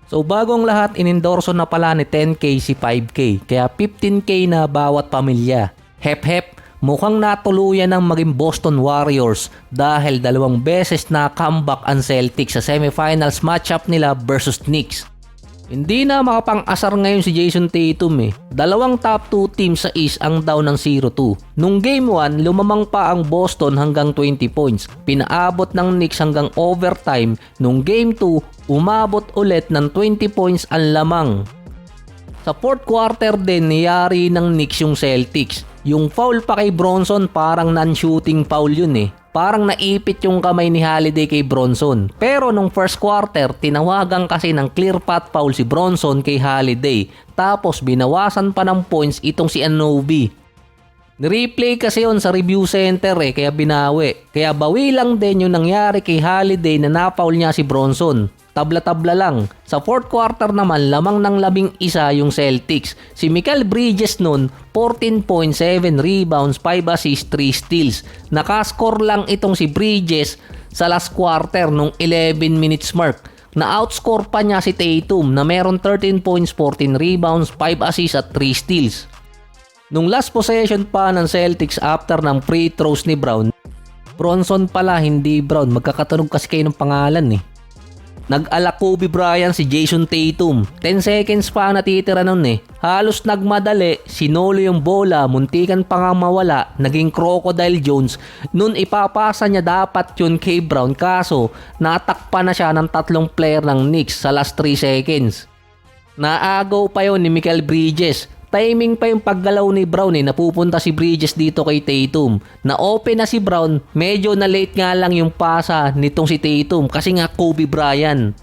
So bago ang lahat, inendorso na pala ni 10K si 5K, kaya 15K na bawat pamilya. Hep hep, mukhang natuluyan ng maging Boston Warriors dahil 2 beses na comeback ang Celtics sa semifinals matchup nila versus Knicks. Hindi na makapang-asar ngayon si Jason Tatum 2 top 2 teams sa East ang down ng 0-2. Nung Game 1, lumamang pa ang Boston hanggang 20 points. Pinaabot ng Knicks hanggang overtime. Nung Game 2, umabot ulit ng 20 points ang lamang. Sa 4th quarter din, niyari ng Knicks yung Celtics. Yung foul pa kay Bronson parang non-shooting foul yun Parang naipit yung kamay ni Holiday kay Bronson. Pero nung first quarter, tinawagan kasi ng clear path foul si Bronson kay Holiday. Tapos binawasan pa ng points itong si Anunoby. Nireplay kasi yun sa review center kaya binawi. Kaya bawi lang din yung nangyari kay Holiday na na-foul niya si Bronson. Tabla-tabla lang. Sa 4th quarter naman, lamang ng 11 yung Celtics. Si Mikal Bridges nun, 14.7 rebounds, 5 assists, 3 steals. Nakascore lang itong si Bridges sa last quarter nung 11 minutes mark. Na-outscore pa niya si Tatum na meron 13 points, 14 rebounds, 5 assists at 3 steals. Nung last possession pa ng Celtics after ng free throws ni Brown, Bronson pala hindi Brown, magkakatunog kasi kayo ng pangalan Nag-ala Kobe Bryant si Jason Tatum. 10 seconds pa ang natitira nun Halos nagmadali, sinolo yung bola, muntikan pa nga mawala, naging Crocodile Jones. Nun ipapasa niya dapat yun kay Brown kaso natakpa na siya ng 3 player ng Knicks sa last 3 seconds. Naagaw pa yun ni Mikal Bridges. Timing pa yung paggalaw ni Brown napupunta si Bridges dito kay Tatum. Na-open na si Brown, medyo na late nga lang yung pasa nitong si Tatum kasi nga Kobe Bryant.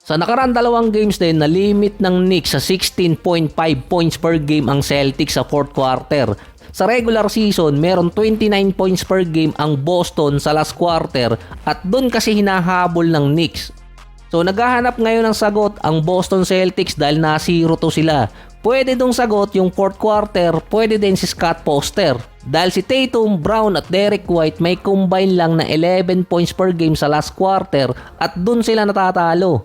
Sa nakaraan 2 games din, na limit ng Knicks sa 16.5 points per game ang Celtics sa 4th quarter. Sa regular season, meron 29 points per game ang Boston sa last quarter at dun kasi hinahabol ng Knicks. So naghahanap ngayon ng sagot ang Boston Celtics dahil na 0-2 sila. Pwede dong sagot yung 4th quarter, pwede din si Scott Foster. Dahil si Tatum, Brown at Derek White may combine lang na 11 points per game sa last quarter at dun sila natatalo.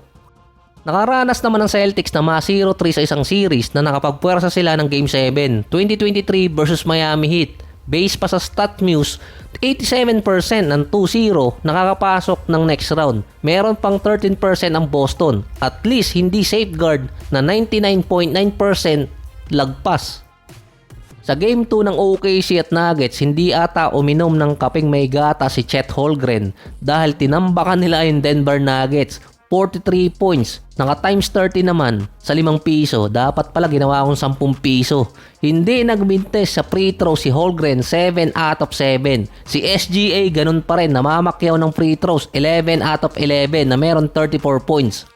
Nakaranas naman ng Celtics na ma-0-3 sa isang series na nakapagpuwersa sila ng Game 7, 2023 versus Miami Heat. Base pa sa StatMuse, 87% ng 2-0 nakakapasok ng next round. Meron pang 13% ang Boston. At least hindi safeguard na 99.9% lagpas. Sa Game 2 ng OKC at Nuggets, hindi ata uminom ng kapeng may gata si Chet Holmgren dahil tinambakan nila yung Denver Nuggets. 43 points, naka times 30 naman sa 5 piso. Dapat pala ginawa akong 10 piso. Hindi nagmintes sa free throw si Holmgren, 7 out of 7. Si SGA ganun pa rin, namamakyaw ng free throws, 11 out of 11 na meron 34 points.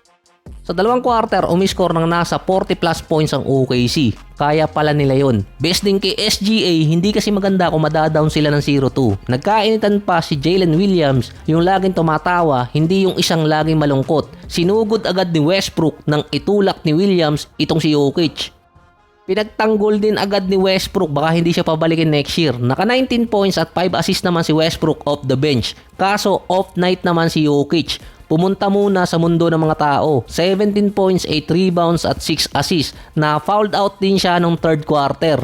Sa 2 quarter, umiscore ng nasa 40 plus points ang OKC. Kaya pala nila yun. Best din kay SGA, hindi kasi maganda kung madadown sila ng 0-2. Nagkainitan pa si Jalen Williams, yung laging tumatawa, hindi yung isang laging malungkot. Sinugod agad ni Westbrook nang itulak ni Williams itong si Jokic. Pinagtanggol din agad ni Westbrook, baka hindi siya pabalikin next year. Naka 19 points at 5 assists naman si Westbrook off the bench. Kaso off night naman si Jokic. Pumunta muna sa mundo ng mga tao. 17 points, 8 rebounds at 6 assists na fouled out din siya nung 3rd quarter.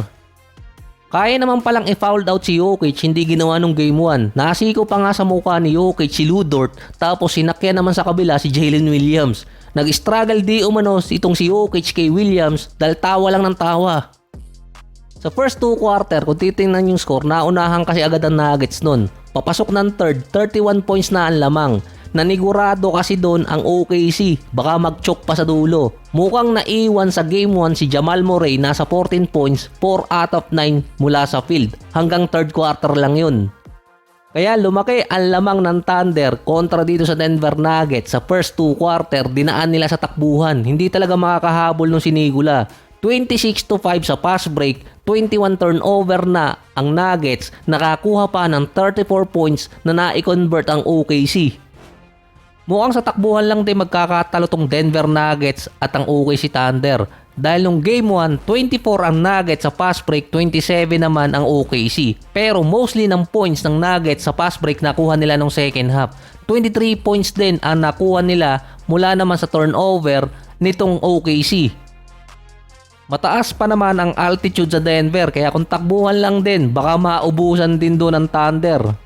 Kaya naman palang i-fouled out si Jokic, hindi ginawa nung Game 1. Nasiko pa nga sa mukha ni Jokic si Lu Dort, tapos sinakyan naman sa kabila si Jalen Williams. Nag-struggle di umano itong si Jokic kay Williams dahil tawa lang ng tawa. Sa first 2 quarter, kung titingnan yung score, naunahan kasi agad ang Nuggets nun. Papasok ng 3rd, 31 points na ang lamang. Nanigurado kasi doon ang OKC, baka mag-choke pa sa dulo. Mukhang naiwan sa Game 1 si Jamal Murray, nasa 14 points, 4 out of 9 mula sa field. Hanggang 3rd quarter lang yun. Kaya lumaki ang lamang ng Thunder kontra dito sa Denver Nuggets. Sa first 2 quarter, dinaan nila sa takbuhan. Hindi talaga makakahabol nung sinigula. 26-5 sa pass break, 21 turnover na ang Nuggets. Nakakuha pa ng 34 points na na-convert ang OKC. Mukhang sa takbuhan lang din magkakatalo tong Denver Nuggets at ang OKC Thunder. Dahil nung Game 1, 24 ang Nuggets sa fast break, 27 naman ang OKC. Pero mostly ng points ng Nuggets sa fast break nakuha nila nung second half. 23 points din ang nakuha nila mula naman sa turnover nitong OKC. Mataas pa naman ang altitude sa Denver kaya kung takbuhan lang din baka maubusan din doon ng Thunder.